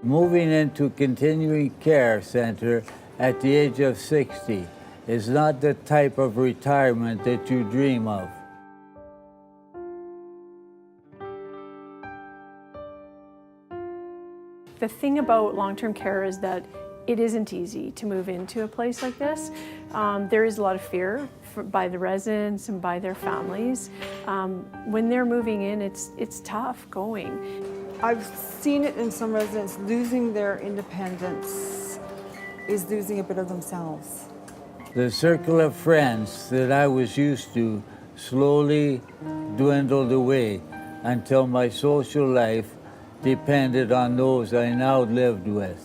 Moving into continuing care center at the age of 60 is not the type of retirement that you dream of. The thing about long-term care is that it isn't easy to move into a place like this. There is a lot of fear by the residents and by their families. When they're moving in, it's tough going. I've seen it in some residents. Losing their independence is losing a bit of themselves. The circle of friends that I was used to slowly dwindled away until my social life depended on those I now lived with.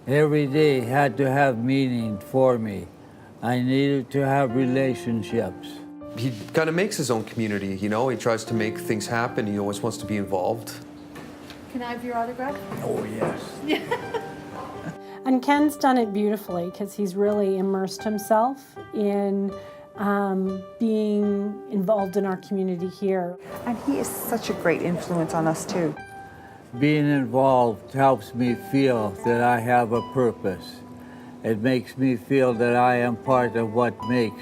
Every day had to have meaning for me. I needed to have relationships. He kind of makes his own community, you know? He tries to make things happen. He always wants to be involved. Can I have your autograph? Oh, yes. And Ken's done it beautifully because he's really immersed himself in being involved in our community here. And he is such a great influence on us too. Being involved helps me feel that I have a purpose. It makes me feel that I am part of what makes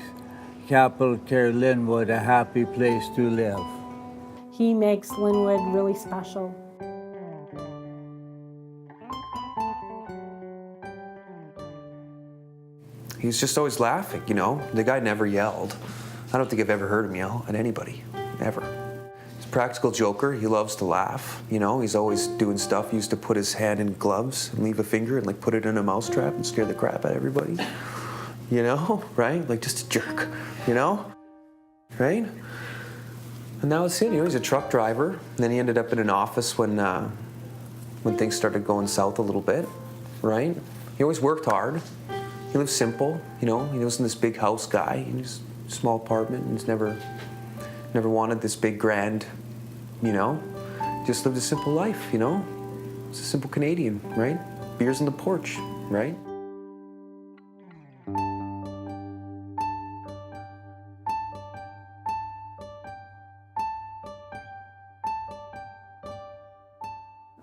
CapitalCare Linwood a happy place to live. He makes Linwood really special. He was just always laughing, you know? The guy never yelled. I don't think I've ever heard him yell at anybody, ever. He's a practical joker. He loves to laugh, you know? He's always doing stuff. He used to put his hand in gloves and leave a finger and like put it in a mousetrap and scare the crap out of everybody. You know, right? Like just a jerk, you know? Right? And that was it. You know, he's a truck driver. And then he ended up in an office when things started going south a little bit, right? He always worked hard. He lives simple, you know. He wasn't this big house guy. He was a small apartment. He's never wanted this big grand, you know. Just lived a simple life, you know. He's a simple Canadian, right? Beers on the porch, right?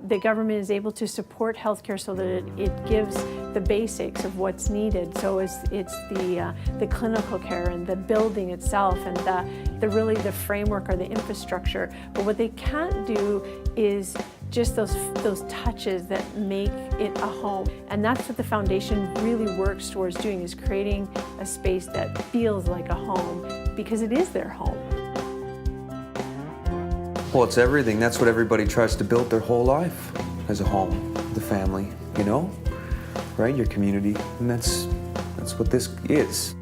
The government is able to support healthcare so that it gives the basics of what's needed. So it's the clinical care and the building itself and the framework or the infrastructure. But what they can't do is just those touches that make it a home. And that's what the foundation really works towards doing, is creating a space that feels like a home, because it is their home. Well, it's everything. That's what everybody tries to build their whole life, as a home, the family, you know, right? Your community, and that's what this is.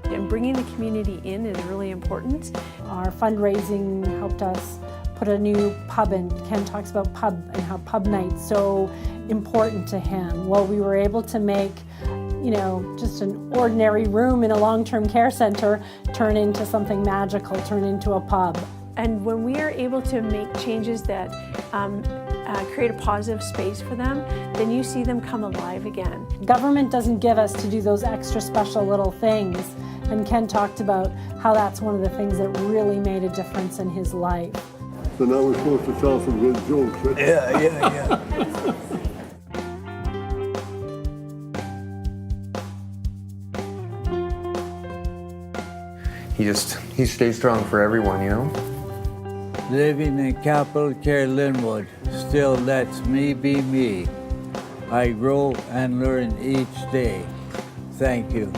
And bringing the community in is really important. Our fundraising helped us put a new pub in. Ken talks about pub and how pub night's so important to him. Well, we were able to make, you know, just an ordinary room in a long-term care center turn into something magical, turn into a pub. And when we are able to make changes that create a positive space for them, then you see them come alive again. Government doesn't give us to do those extra special little things. And Ken talked about how that's one of the things that really made a difference in his life. So now we're supposed to tell some good jokes, right? Yeah. He stays strong for everyone, you know? Living in CapitalCare Linwood still lets me be me. I grow and learn each day. Thank you.